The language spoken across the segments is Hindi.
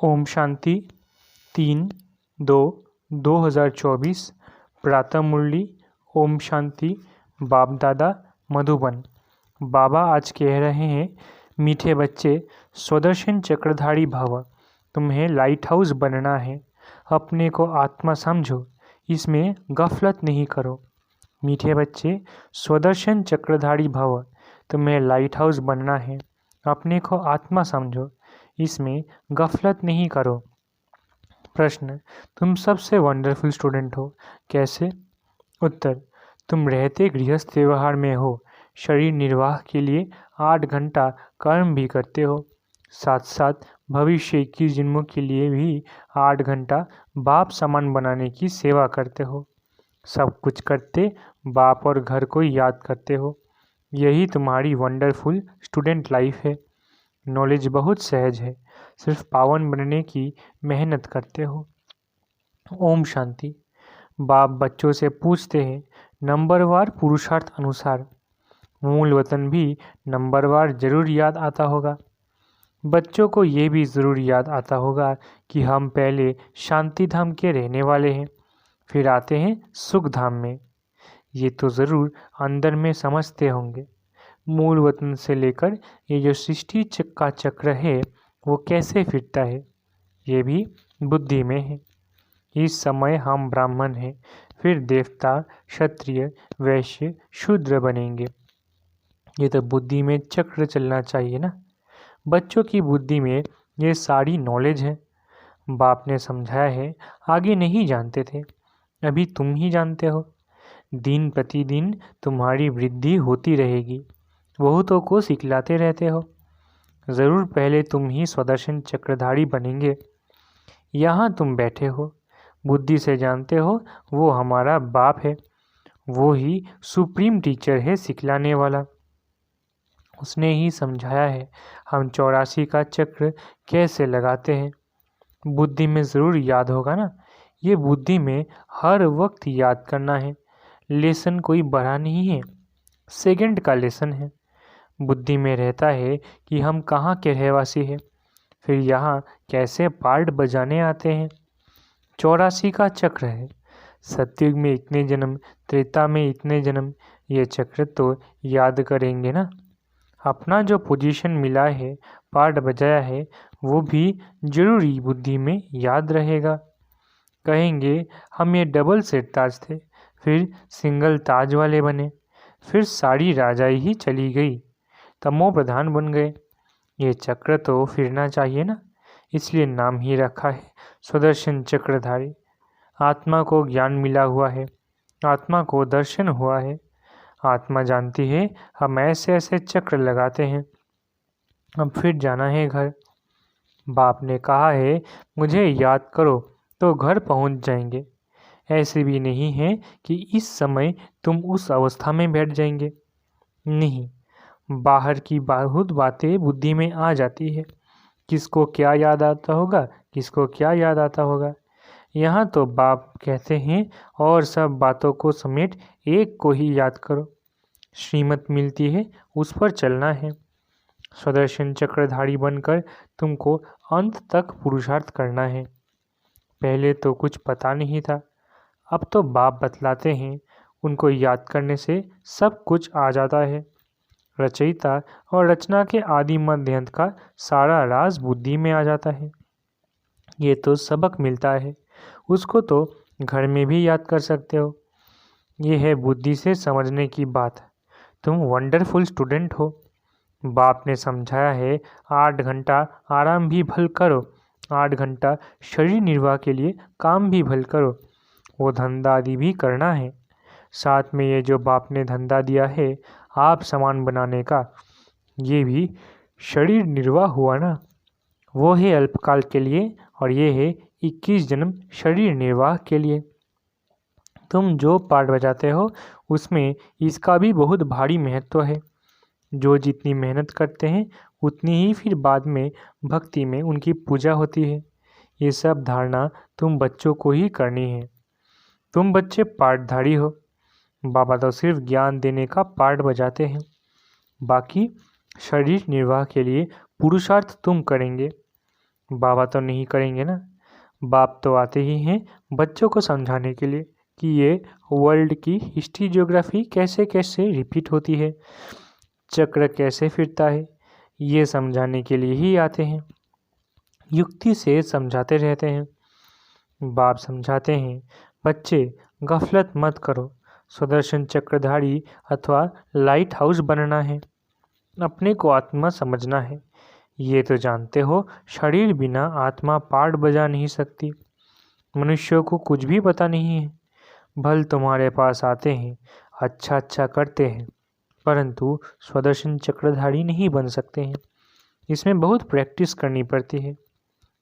ओम शांति 3/2/2024 प्रातः मुरली। ओम शांति। बाप दादा मधुबन। बाबा आज कह रहे हैं, मीठे बच्चे, स्वदर्शन चक्रधारी भव। तुम्हें लाइट हाउस बनना है। अपने को आत्मा समझो, इसमें गफलत नहीं करो। मीठे बच्चे, स्वदर्शन चक्रधारी भव। तुम्हें लाइट हाउस बनना है। अपने को आत्मा समझो, इसमें गफलत नहीं करो। प्रश्न, तुम सबसे वंडरफुल स्टूडेंट हो, कैसे? उत्तर, तुम रहते गृहस्थ व्यवहार में हो, शरीर निर्वाह के लिए 8 घंटा कर्म भी करते हो, साथ साथ भविष्य 21 जन्मों के लिए भी 8 घंटा बाप समान बनाने की सेवा करते हो। सब कुछ करते बाप और घर को याद करते हो। यही तुम्हारी वंडरफुल स्टूडेंट लाइफ है। नॉलेज बहुत सहज है, सिर्फ पावन बनने की मेहनत करते हो। ओम शांति। बाप बच्चों से पूछते हैं, नंबरवार पुरुषार्थ अनुसार मूल वतन भी नंबरवार जरूर याद आता होगा। बच्चों को ये भी ज़रूर याद आता होगा कि हम पहले शांति धाम के रहने वाले हैं, फिर आते हैं सुख धाम में। ये तो ज़रूर अंदर में समझते होंगे। मूल वतन से लेकर ये जो सृष्टि का चक्र है वो कैसे फिरता है, ये भी बुद्धि में है। इस समय हम ब्राह्मण हैं, फिर देवता, क्षत्रिय, वैश्य, शूद्र बनेंगे। ये तो बुद्धि में चक्र चलना चाहिए ना। बच्चों की बुद्धि में ये सारी नॉलेज है। बाप ने समझाया है, आगे नहीं जानते थे, अभी तुम ही जानते हो। दिन प्रतिदिन तुम्हारी वृद्धि होती रहेगी, बहुतों को सिखलाते रहते हो। ज़रूर पहले तुम ही स्वदर्शन चक्रधारी बनेंगे। यहाँ तुम बैठे हो, बुद्धि से जानते हो वो हमारा बाप है, वो ही सुप्रीम टीचर है, सिखलाने वाला। उसने ही समझाया है हम 84 का चक्र कैसे लगाते हैं। बुद्धि में ज़रूर याद होगा ना। ये बुद्धि में हर वक्त याद करना है। लेसन कोई बड़ा नहीं है, सेकंड का लेसन है। बुद्धि में रहता है कि हम कहाँ के रहवासी हैं, फिर यहाँ कैसे पार्ट बजाने आते हैं। 84 का चक्र है। सतयुग में इतने जन्म, त्रेता में इतने जन्म, ये चक्र तो याद करेंगे ना। अपना जो पोजीशन मिला है, पार्ट बजाया है, वो भी जरूरी बुद्धि में याद रहेगा। कहेंगे हम ये डबल सेट ताज थे, फिर सिंगल ताज वाले बने, फिर सारी राजाई ही चली गई, तमो प्रधान बन गए। ये चक्र तो फिरना चाहिए ना, इसलिए नाम ही रखा है स्वदर्शन चक्रधारी। आत्मा को ज्ञान मिला हुआ है, आत्मा को दर्शन हुआ है। आत्मा जानती है हम ऐसे ऐसे चक्र लगाते हैं। अब फिर जाना है घर। बाप ने कहा है मुझे याद करो तो घर पहुंच जाएंगे। ऐसे भी नहीं है कि इस समय तुम उस अवस्था में बैठ जाएंगे। नहीं, बाहर की बहुत बातें बुद्धि में आ जाती है। किसको क्या याद आता होगा, किसको क्या याद आता होगा। यहाँ तो बाप कहते हैं और सब बातों को समेट एक को ही याद करो। श्रीमत मिलती है, उस पर चलना है। स्वदर्शन चक्रधारी बनकर तुमको अंत तक पुरुषार्थ करना है। पहले तो कुछ पता नहीं था, अब तो बाप बतलाते हैं। उनको याद करने से सब कुछ आ जाता है। रचयिता और रचना के आदि मध्य अंत का सारा राज बुद्धि में आ जाता है। ये तो सबक मिलता है, उसको तो घर में भी याद कर सकते हो। ये है बुद्धि से समझने की बात। तुम वंडरफुल स्टूडेंट हो। बाप ने समझाया है 8 घंटा आराम भी भल करो, 8 घंटा शरीर निर्वाह के लिए काम भी भल करो। वो धंधा आदि भी करना है। साथ में ये जो बाप ने धंधा दिया है आप समान बनाने का, ये भी शरीर निर्वाह हुआ ना। वो है अल्पकाल के लिए और ये है 21 जन्म शरीर निर्वाह के लिए। तुम जो पार्ट बजाते हो उसमें इसका भी बहुत भारी महत्व है। जो जितनी मेहनत करते हैं उतनी ही फिर बाद में भक्ति में उनकी पूजा होती है। ये सब धारणा तुम बच्चों को ही करनी है। तुम बच्चे पार्टधारी हो। बाबा तो सिर्फ ज्ञान देने का पार्ट बजाते हैं, बाकी शरीर निर्वाह के लिए पुरुषार्थ तुम करेंगे। बाबा तो नहीं करेंगे ना। बाप तो आते ही हैं बच्चों को समझाने के लिए कि ये वर्ल्ड की हिस्ट्री ज्योग्राफी कैसे कैसे रिपीट होती है, चक्र कैसे फिरता है, ये समझाने के लिए ही आते हैं। युक्ति से समझाते रहते हैं। बाप समझाते हैं, बच्चे गफलत मत करो, सुदर्शन चक्रधारी अथवा लाइट हाउस बनना है, अपने को आत्मा समझना है। ये तो जानते हो शरीर बिना आत्मा पाठ बजा नहीं सकती। मनुष्यों को कुछ भी पता नहीं है। भल तुम्हारे पास आते हैं, अच्छा अच्छा करते हैं, परंतु स्वदर्शन चक्रधारी नहीं बन सकते हैं। इसमें बहुत प्रैक्टिस करनी पड़ती है।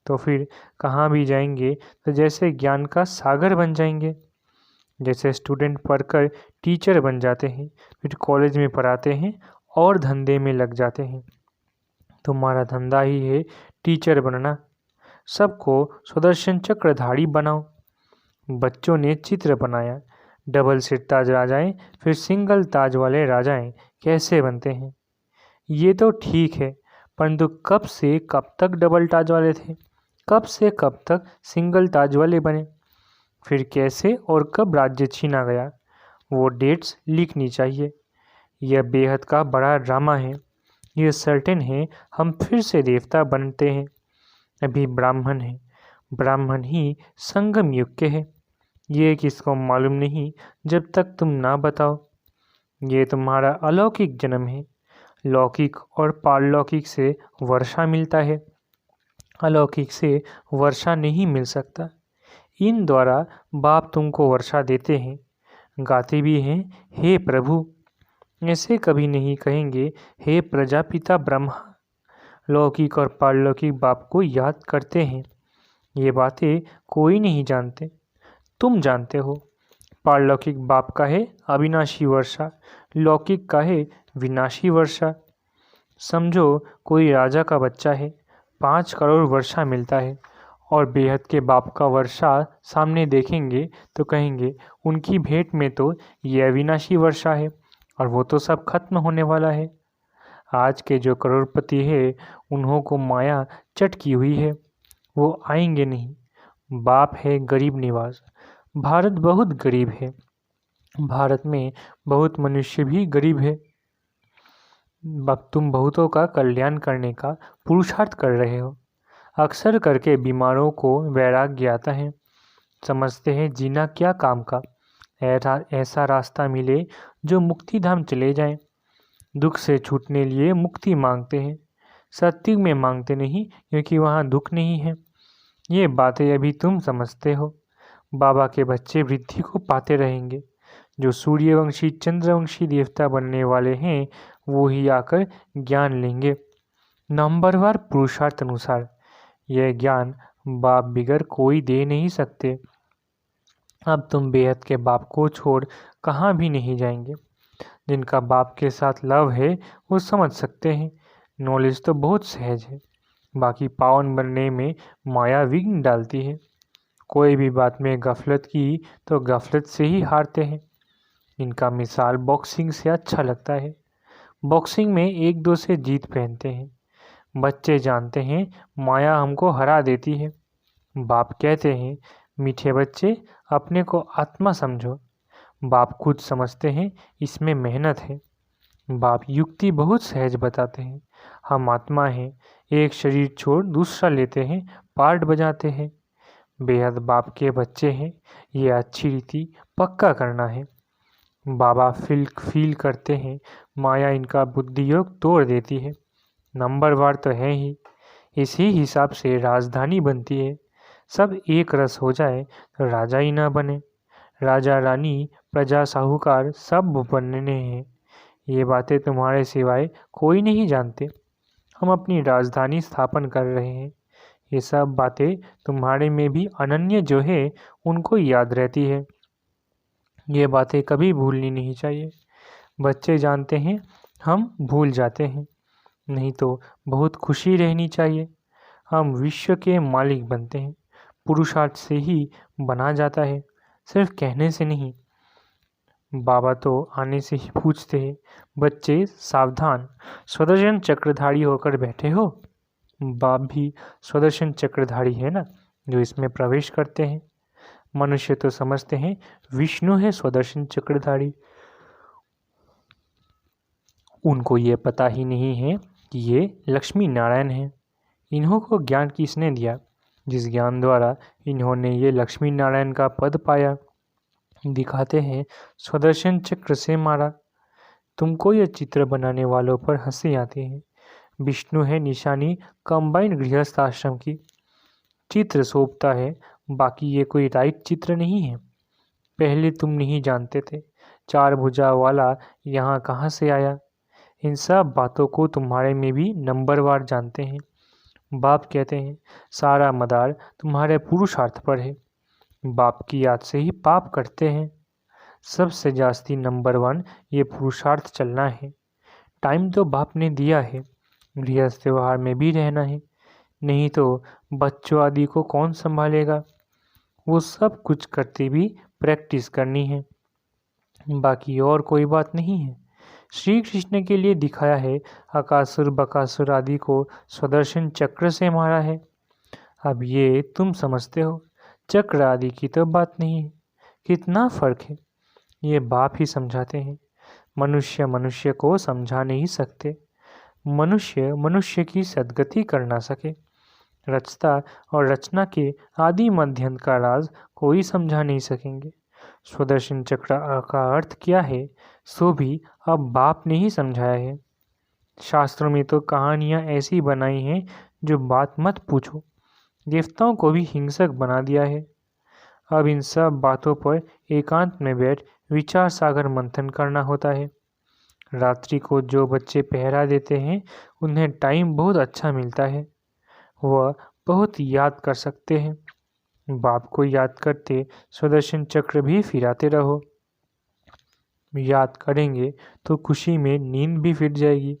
तो फिर कहाँ भी जाएंगे तो जैसे ज्ञान का सागर बन जाएंगे। जैसे स्टूडेंट पढ़कर टीचर बन जाते हैं, फिर कॉलेज में पढ़ाते हैं और धंधे में लग जाते हैं। तुम्हारा धंधा ही है टीचर बनना। सबको सुदर्शन चक्रधारी बनाओ। बच्चों ने चित्र बनाया, डबल सिर ताज राजाएं फिर सिंगल ताज वाले राजाएं कैसे बनते हैं। ये तो ठीक है, परंतु कब से कब तक डबल ताज वाले थे, कब से कब तक सिंगल ताज वाले बने, फिर कैसे और कब राज्य छीना गया, वो डेट्स लिखनी चाहिए। यह बेहद का बड़ा ड्रामा है। ये सर्टेन है हम फिर से देवता बनते हैं। अभी ब्राह्मण है, ब्राह्मण ही संगम युग के हैं। ये किसको मालूम नहीं जब तक तुम ना बताओ। ये तुम्हारा अलौकिक जन्म है। लौकिक और पारलौकिक से वर्षा मिलता है, अलौकिक से वर्षा नहीं मिल सकता। इन द्वारा बाप तुमको वर्षा देते हैं। गाते भी हैं, हे प्रभु। ऐसे कभी नहीं कहेंगे हे प्रजापिता ब्रह्मा। लौकिक और पारलौकिक बाप को याद करते हैं। ये बातें कोई नहीं जानते, तुम जानते हो। पारलौकिक बाप का है अविनाशी वर्षा, लौकिक का है विनाशी वर्षा। समझो कोई राजा का बच्चा है, 5 करोड़ वर्षा मिलता है, और बेहद के बाप का वर्षा सामने देखेंगे तो कहेंगे उनकी भेंट में तो ये अविनाशी वर्षा है और वो तो सब खत्म होने वाला है। आज के जो करोड़पति है उन्हों को माया चटकी हुई है, वो आएंगे नहीं। बाप है गरीब निवास। भारत बहुत गरीब है, भारत में बहुत मनुष्य भी गरीब है। अब तुम बहुतों का कल्याण करने का पुरुषार्थ कर रहे हो। अक्सर करके बीमारों को वैराग्य आता है, समझते हैं जीना क्या काम का। ऐसा रास्ता मिले जो मुक्ति धाम चले जाएं। दुख से छूटने लिए मुक्ति मांगते हैं, सत्युग में मांगते नहीं, क्योंकि वहाँ दुख नहीं है। ये बातें अभी तुम समझते हो। बाबा के बच्चे वृद्धि को पाते रहेंगे। जो सूर्यवंशी चंद्रवंशी देवता बनने वाले हैं वो ही आकर ज्ञान लेंगे, नंबरवार पुरुषार्थ अनुसार। यह ज्ञान बाप बिगर कोई दे नहीं सकते। अब तुम बेहद के बाप को छोड़ कहाँ भी नहीं जाएंगे। जिनका बाप के साथ लव है वो समझ सकते हैं। नॉलेज तो बहुत सहज है, बाकी पावन बनने में माया विघ्न डालती है। कोई भी बात में गफलत की तो गफलत से ही हारते हैं। इनका मिसाल बॉक्सिंग से अच्छा लगता है। बॉक्सिंग में एक दो से जीत पहनते हैं। बच्चे जानते हैं माया हमको हरा देती है। बाप कहते हैं मीठे बच्चे अपने को आत्मा समझो। बाप खुद समझते हैं इसमें मेहनत है। बाप युक्ति बहुत सहज बताते हैं। हम आत्मा हैं, एक शरीर छोड़ दूसरा लेते हैं, पार्ट बजाते हैं। बेहद बाप के बच्चे हैं, ये अच्छी रीति पक्का करना है। बाबा फील करते हैं माया इनका बुद्धि योग तोड़ देती है। नंबरवार तो है ही, इसी हिसाब से राजधानी बनती है। सब एक रस हो जाए तो राजा ही ना बने। राजा रानी प्रजा साहूकार सब बनने हैं। ये बातें तुम्हारे सिवाय कोई नहीं जानते। हम अपनी राजधानी स्थापन कर रहे हैं। ये सब बातें तुम्हारे में भी अनन्य जो है उनको याद रहती है। ये बातें कभी भूलनी नहीं चाहिए। बच्चे जानते हैं, हम भूल जाते हैं। नहीं तो बहुत खुशी रहनी चाहिए। हम विश्व के मालिक बनते हैं। पुरुषार्थ से ही बना जाता है, सिर्फ कहने से नहीं। बाबा तो आने से ही पूछते हैं, बच्चे सावधान, स्वदर्शन चक्रधारी होकर बैठे हो। बाप भी सुदर्शन चक्रधारी है ना, जो इसमें प्रवेश करते हैं। मनुष्य तो समझते हैं विष्णु है सुदर्शन चक्रधारी, उनको ये पता ही नहीं है कि ये लक्ष्मी नारायण हैं। इन्हों को ज्ञान किसने दिया? जिस ज्ञान द्वारा इन्होंने ये लक्ष्मी नारायण का पद पाया। दिखाते हैं सुदर्शन चक्र से मारा। तुमको ये चित्र बनाने वालों पर हंसी आती है। विष्णु है निशानी कंबाइंड गृहस्थ आश्रम की। चित्र शोभता है, बाकी ये कोई राइट चित्र नहीं है। पहले तुम नहीं जानते थे, चार भुजा वाला यहाँ कहाँ से आया। इन सब बातों को तुम्हारे में भी नंबरवार जानते हैं। बाप कहते हैं सारा मदार तुम्हारे पुरुषार्थ पर है। बाप की याद से ही पाप करते हैं। सबसे जास्ती नंबर 1 ये पुरुषार्थ चलना है। टाइम तो बाप ने दिया है, गृहस्थ व्यवहार में भी रहना है, नहीं तो बच्चों आदि को कौन संभालेगा। वो सब कुछ करते भी प्रैक्टिस करनी है, बाकी और कोई बात नहीं है। श्री कृष्ण के लिए दिखाया है, अकासुर बकासुर आदि को सुदर्शन चक्र से मारा है। अब ये तुम समझते हो, चक्र आदि की तो बात नहीं है। कितना फर्क है, ये बाप ही समझाते हैं। मनुष्य मनुष्य को समझा नहीं सकते। मनुष्य मनुष्य की सद्गति कर ना सके। रचता और रचना के आदि मध्यंत का राज कोई समझा नहीं सकेंगे। सुदर्शन चक्र का अर्थ क्या है, सो भी अब बाप ने ही समझाया है। शास्त्रों में तो कहानियाँ ऐसी बनाई हैं जो बात मत पूछो। देवताओं को भी हिंसक बना दिया है। अब इन सब बातों पर एकांत में बैठ विचार सागर मंथन करना होता है। रात्रि को जो बच्चे पहरा देते हैं उन्हें टाइम बहुत अच्छा मिलता है। वह बहुत याद कर सकते हैं। बाप को याद करते सुदर्शन चक्र भी फिराते रहो। याद करेंगे तो खुशी में नींद भी फिर जाएगी।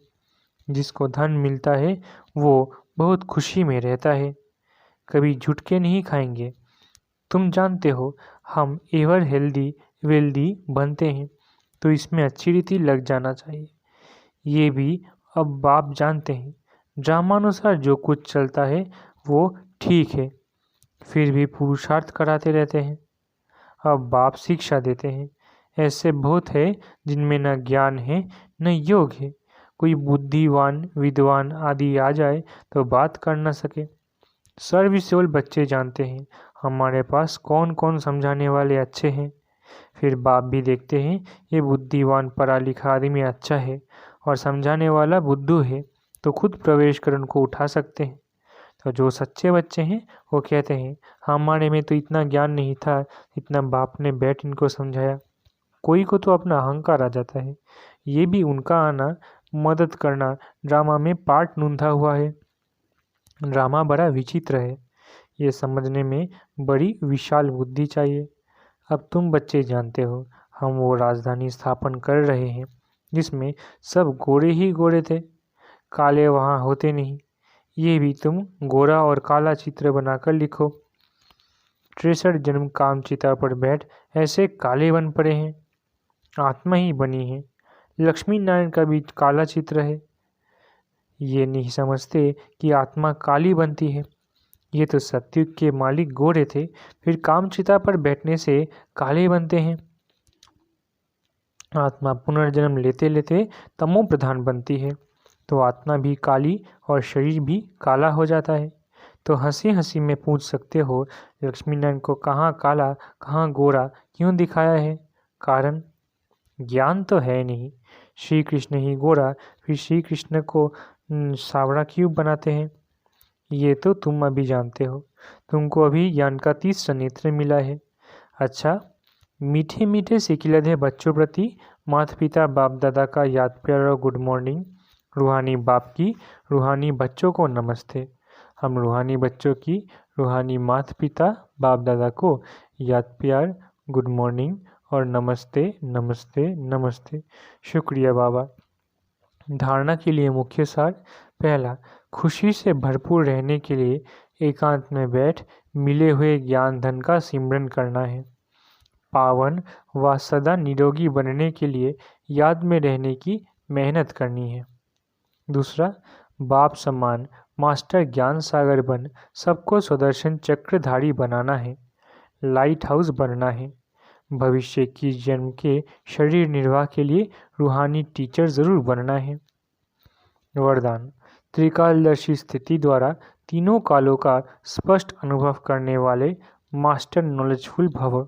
जिसको धन मिलता है वो बहुत खुशी में रहता है, कभी झुटके नहीं खाएंगे। तुम जानते हो हम एवर हेल्दी वेल्दी बनते हैं, तो इसमें अच्छी रीति लग जाना चाहिए। ये भी अब बाप जानते हैं। ड्रामानुसार जो कुछ चलता है वो ठीक है, फिर भी पुरुषार्थ कराते रहते हैं। अब बाप शिक्षा देते हैं। ऐसे बहुत है जिनमें न ज्ञान है न योग है। कोई बुद्धिवान विद्वान आदि आ जाए तो बात कर न सके। सर्विसेबल बच्चे जानते हैं हमारे पास कौन कौन समझाने वाले अच्छे हैं। फिर बाप भी देखते हैं ये बुद्धिवान पढ़ा लिखा आदमी अच्छा है और समझाने वाला बुद्धू है, तो खुद प्रवेश कर उनको उठा सकते हैं। तो जो सच्चे बच्चे हैं वो कहते हैं हमारे में तो इतना ज्ञान नहीं था, इतना बाप ने बैठ इनको समझाया। कोई को तो अपना अहंकार आ जाता है। ये भी उनका आना मदद करना ड्रामा में पार्ट नूंधा हुआ है। ड्रामा बड़ा विचित्र है, ये समझने में बड़ी विशाल बुद्धि चाहिए। अब तुम बच्चे जानते हो हम वो राजधानी स्थापन कर रहे हैं जिसमें सब गोरे ही गोरे थे, काले वहाँ होते नहीं। ये भी तुम गोरा और काला चित्र बनाकर लिखो। 63 जन्म कामचिता पर बैठ ऐसे काले बन पड़े हैं, आत्मा ही बनी है। लक्ष्मी नारायण का भी काला चित्र है। ये नहीं समझते कि आत्मा काली बनती है। ये तो सत्युग के मालिक गोरे थे, फिर कामचिता पर बैठने से काले बनते हैं। आत्मा पुनर्जन्म लेते लेते तमो प्रधान बनती है, तो आत्मा भी काली और शरीर भी काला हो जाता है। तो हंसी हंसी में पूछ सकते हो लक्ष्मी नारायण को कहाँ काला कहाँ गोरा क्यों दिखाया है। कारण ज्ञान तो है नहीं। श्री कृष्ण ही गोरा, फिर श्री कृष्ण को सावड़ा क्यों बनाते हैं, ये तो तुम अभी जानते हो। तुमको अभी ज्ञान का 30 नेत्र मिला है। अच्छा, मीठे मीठे सिकिलधे बच्चों प्रति माता पिता बाप दादा का याद प्यार और गुड मॉर्निंग। रूहानी बाप की रूहानी बच्चों को नमस्ते। हम रूहानी बच्चों की रूहानी माता पिता बाप दादा को याद प्यार, गुड मॉर्निंग और नमस्ते नमस्ते नमस्ते। शुक्रिया बाबा। धारणा के लिए मुख्य सार। पहला, खुशी से भरपूर रहने के लिए एकांत में बैठ मिले हुए ज्ञान धन का सिमरन करना है। पावन व सदा निरोगी बनने के लिए याद में रहने की मेहनत करनी है। दूसरा, बाप समान मास्टर ज्ञान सागर बन सबको सुदर्शन चक्रधारी बनाना है। लाइट हाउस बनना है। भविष्य की जन्म के शरीर निर्वाह के लिए रूहानी टीचर जरूर बनना है। वरदान। त्रिकालदर्शी स्थिति द्वारा तीनों कालों का स्पष्ट अनुभव करने वाले मास्टर नॉलेजफुल भव।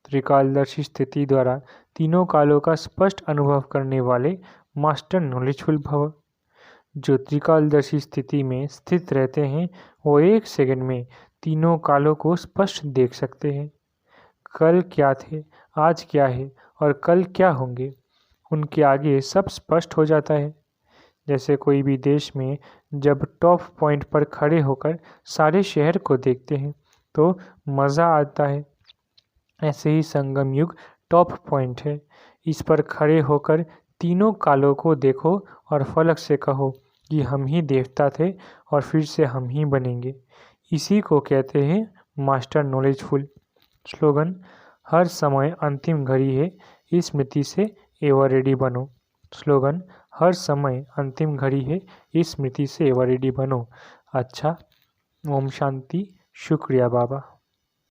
त्रिकालदर्शी स्थिति द्वारा तीनों कालों का स्पष्ट अनुभव करने वाले मास्टर नॉलेजफुल भव। जो त्रिकालदर्शी स्थिति में स्थित रहते हैं वो 1 सेकंड में तीनों कालों को स्पष्ट देख सकते हैं। कल क्या थे, आज क्या है और कल क्या होंगे, उनके आगे सब स्पष्ट हो जाता है। जैसे कोई भी देश में जब टॉप पॉइंट पर खड़े होकर सारे शहर को देखते हैं तो मज़ा आता है, ऐसे ही संगम युग टॉप पॉइंट है। इस पर खड़े होकर तीनों कालों को देखो और फलक से कहो कि हम ही देवता थे और फिर से हम ही बनेंगे। इसी को कहते हैं मास्टर नॉलेजफुल। स्लोगन। हर समय अंतिम घड़ी है, इस स्मृति से एवर रेडी बनो। स्लोगन। हर समय अंतिम घड़ी है, इस स्मृति से एवर रेडी बनो। अच्छा, ओम शांति। शुक्रिया बाबा।